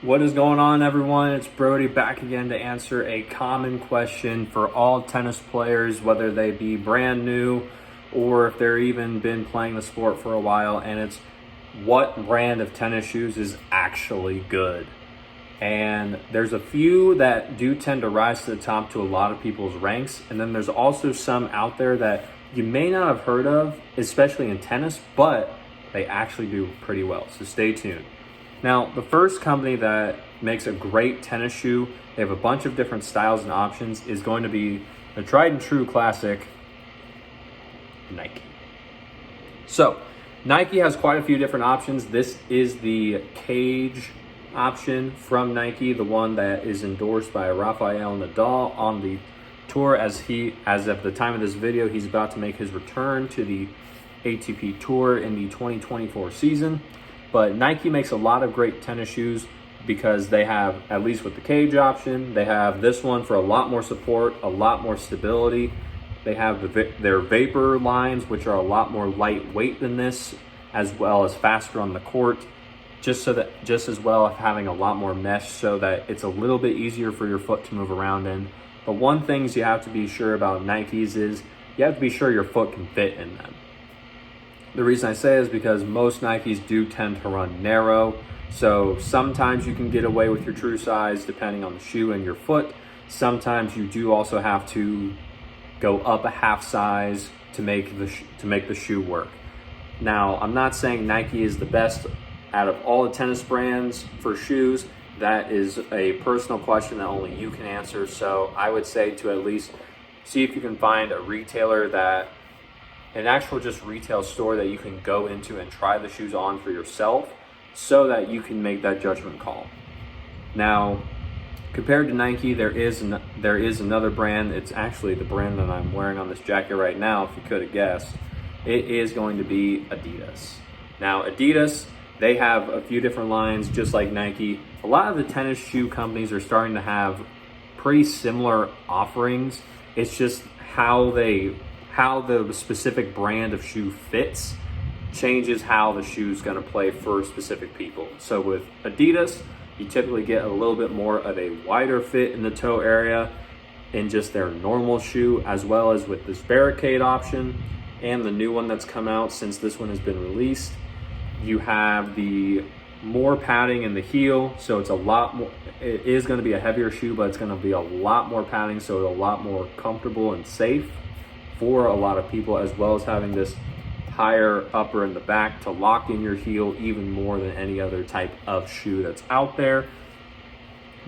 What is going on, everyone? It's Brody back again to answer a common question for all tennis players, whether they be brand new or if they're even been playing the sport for a while, and it's what brand of tennis shoes is actually good. And there's a few that do tend to rise to the top to a lot of people's ranks, and then there's also some out there that you may not have heard of, especially in tennis, but they actually do pretty well, so stay tuned. Now, the first company that makes a great tennis shoe, they have a bunch of different styles and options, is going to be the tried and true classic, Nike. So, Nike has quite a few different options. This is the Cage option from Nike, the one that is endorsed by Rafael Nadal on the tour. As of the time of this video, he's about to make his return to the ATP Tour in the 2024 season. But Nike makes a lot of great tennis shoes because they have, at least with the Cage option, they have this one for a lot more support, a lot more stability. They have their Vapor lines, which are a lot more lightweight than this, as well as faster on the court, just as well as having a lot more mesh so that it's a little bit easier for your foot to move around in. But one thing you have to be sure about Nikes is you have to be sure your foot can fit in them. The reason I say is because most Nikes do tend to run narrow, so sometimes you can get away with your true size depending on the shoe and your foot. Sometimes you do also have to go up a half size to make the shoe work. Now, I'm not saying Nike is the best out of all the tennis brands for shoes. That is a personal question that only you can answer. So I would say to at least see if you can find a retailer an actual just retail store that you can go into and try the shoes on for yourself so that you can make that judgment call. Now, compared to Nike, there is another brand. It's actually the brand that I'm wearing on this jacket right now, if you could have guessed. It is going to be Adidas. Now, Adidas, they have a few different lines, just like Nike. A lot of the tennis shoe companies are starting to have pretty similar offerings. It's just how the specific brand of shoe fits changes how the shoe is going to play for specific people. So with Adidas, you typically get a little bit more of a wider fit in the toe area in just their normal shoe, as well as with this Barricade option and the new one that's come out since this one has been released. You have the more padding in the heel, so it's a lot more. It is going to be a heavier shoe, but it's going to be a lot more padding, so it's a lot more comfortable and safe for a lot of people, as well as having this higher upper in the back to lock in your heel even more than any other type of shoe that's out there.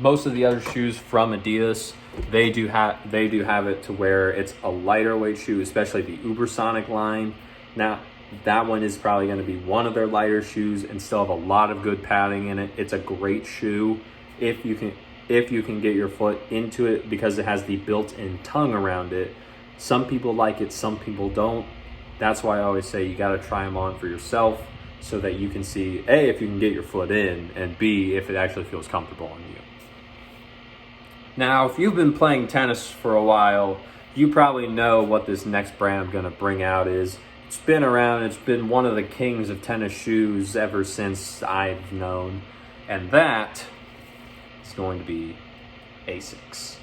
Most of the other shoes from Adidas, they do have it to where it's a lighter weight shoe, especially the Ubersonic line. Now, that one is probably going to be one of their lighter shoes and still have a lot of good padding in it. It's a great shoe if you can get your foot into it, because it has the built-in tongue around it. Some people like it, some people don't. That's why I always say you got to try them on for yourself so that you can see, A, if you can get your foot in, and B, if it actually feels comfortable on you. Now, if you've been playing tennis for a while, you probably know what this next brand I'm going to bring out is. It's been around, it's been one of the kings of tennis shoes ever since I've known, and that is going to be Asics.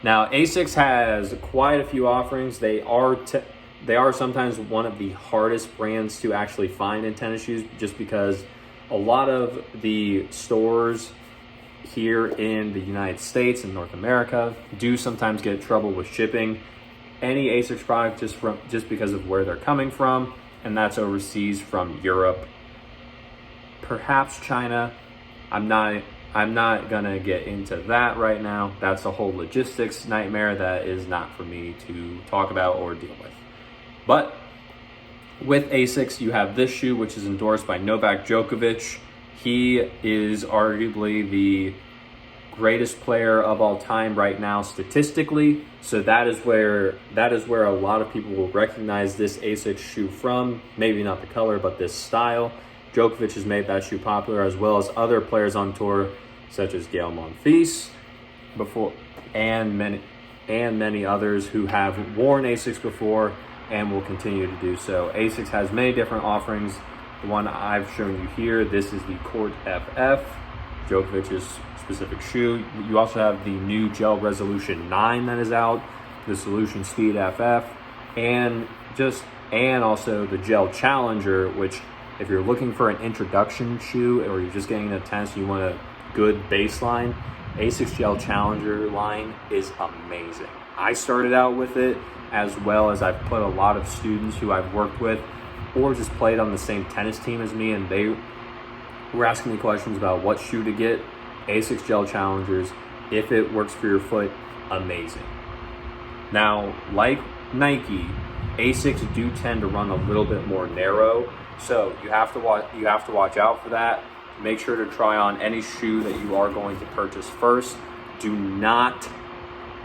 Now, Asics has quite a few offerings. They are sometimes one of the hardest brands to actually find in tennis shoes, just because a lot of the stores here in the United States and North America do sometimes get trouble with shipping any Asics product just because of where they're coming from, and that's overseas from Europe, perhaps China. I'm not gonna get into that right now. That's a whole logistics nightmare that is not for me to talk about or deal with. But with Asics, you have this shoe, which is endorsed by Novak Djokovic. He is arguably the greatest player of all time right now statistically. So that is where a lot of people will recognize this Asics shoe from. Maybe not the color, but this style. Djokovic has made that shoe popular, as well as other players on tour, such as Gael Monfils, and many others who have worn Asics before and will continue to do so. Asics has many different offerings. The one I've shown you here, this is the Court FF. Djokovic's specific shoe. You also have the new Gel Resolution 9 that is out, the Solution Speed FF, and also the Gel Challenger, which if you're looking for an introduction shoe or you're just getting into tennis and you want a good baseline, ASICS Gel Challenger line is amazing. I started out with it, as well as I've put a lot of students who I've worked with or just played on the same tennis team as me, and they were asking me questions about what shoe to get. ASICS Gel Challengers, if it works for your foot, amazing. Now, like Nike, ASICS do tend to run a little bit more narrow, so you have to watch out for that. Make sure to try on any shoe that you are going to purchase first. Do not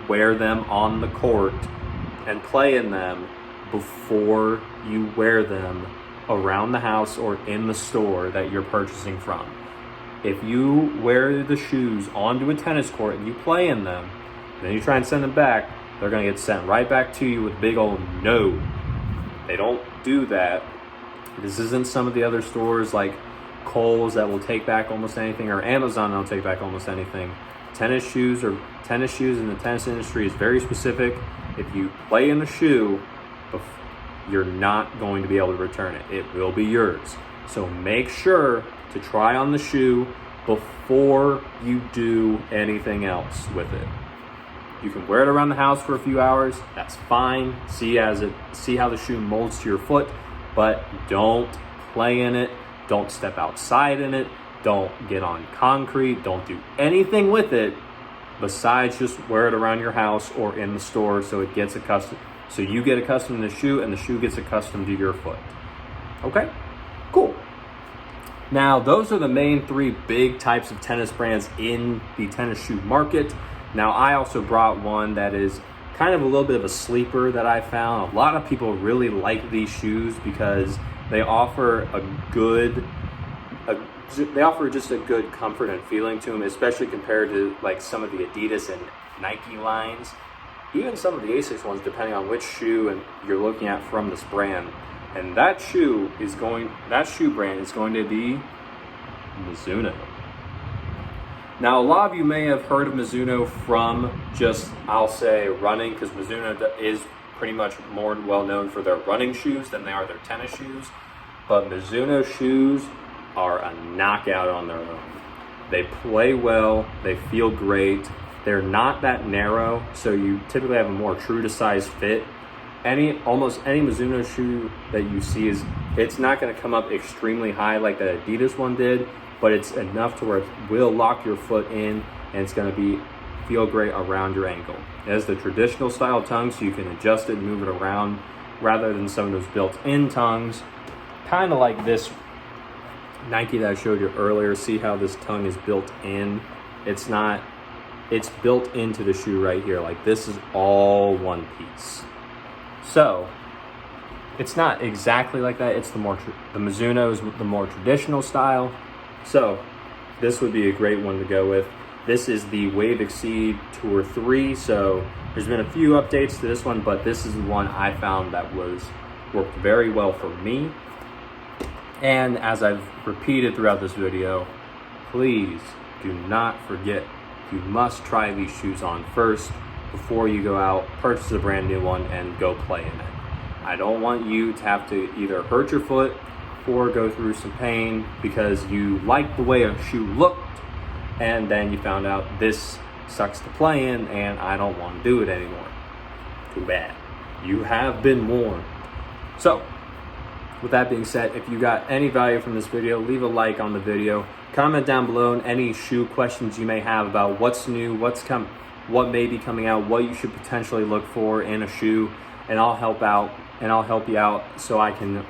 wear them on the court and play in them before you wear them around the house or in the store that you're purchasing from. If you wear the shoes onto a tennis court and you play in them, then you try and send them back, they're gonna get sent right back to you with a big old no. They don't do that. This isn't some of the other stores like Kohl's that will take back almost anything, or Amazon that'll take back almost anything. Tennis shoes in the tennis industry is very specific. If you play in the shoe, you're not going to be able to return it. It will be yours. So make sure to try on the shoe before you do anything else with it. You can wear it around the house for a few hours. That's fine. See how the shoe molds to your foot, but don't play in it. Don't step outside in it. Don't get on concrete. Don't do anything with it besides just wear it around your house or in the store so it gets accustomed. So you get accustomed to the shoe and the shoe gets accustomed to your foot. Okay? Cool. Now, those are the main three big types of tennis brands in the tennis shoe market. Now, I also brought one that is kind of a little bit of a sleeper that I found. A lot of people really like these shoes because they offer just a good comfort and feeling to them, especially compared to like some of the Adidas and Nike lines. Even some of the ASICS ones, depending on which shoe and you're looking at from this brand. And that shoe brand is going to be Mizuno. Now, a lot of you may have heard of Mizuno from just, I'll say, running, because Mizuno is pretty much more well known for their running shoes than they are their tennis shoes. But Mizuno shoes are a knockout on their own. They play well, they feel great. They're not that narrow, so you typically have a more true to size fit. Almost any Mizuno shoe that you see it's not going to come up extremely high like that Adidas one did, but it's enough to where it will lock your foot in and it's going to feel great around your ankle. It has the traditional style tongue, so you can adjust it and move it around rather than some of those built-in tongues. Kind of like this Nike that I showed you earlier. See how this tongue is built in? It's built into the shoe right here. Like, this is all one piece. So it's not exactly like that. It's the Mizuno is the more traditional style. So this would be a great one to go with. This is the Wave Exceed Tour 3. So there's been a few updates to this one, but this is the one I found that worked very well for me. And as I've repeated throughout this video, please do not forget, you must try these shoes on first before you go out, purchase a brand new one, and go play in it. I don't want you to have to either hurt your foot or go through some pain because you liked the way a shoe looked and then you found out this sucks to play in and I don't want to do it anymore. Too bad. You have been warned. So, with that being said, if you got any value from this video, leave a like on the video. Comment down below any shoe questions you may have about what's new, what may be coming out, what you should potentially look for in a shoe, and I'll help you out so I can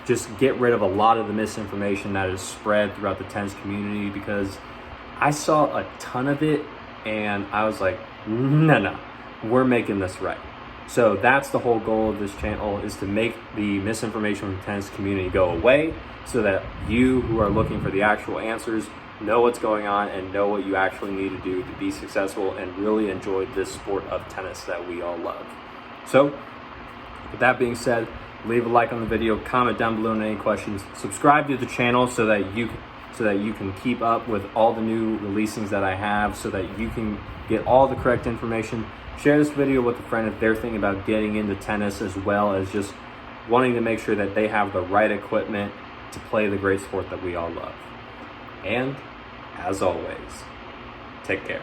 just get rid of a lot of the misinformation that is spread throughout the tennis community, because I saw a ton of it and I was like, no, we're making this right. So that's the whole goal of this channel, is to make the misinformation from the tennis community go away so that you who are looking for the actual answers know what's going on and know what you actually need to do to be successful and really enjoy this sport of tennis that we all love. So with that being said, leave a like on the video, comment down below any questions, subscribe to the channel so so that you can keep up with all the new releasings that I have, so that you can get all the correct information. Share this video with a friend if they're thinking about getting into tennis, as well as just wanting to make sure that they have the right equipment to play the great sport that we all love. And as always, take care.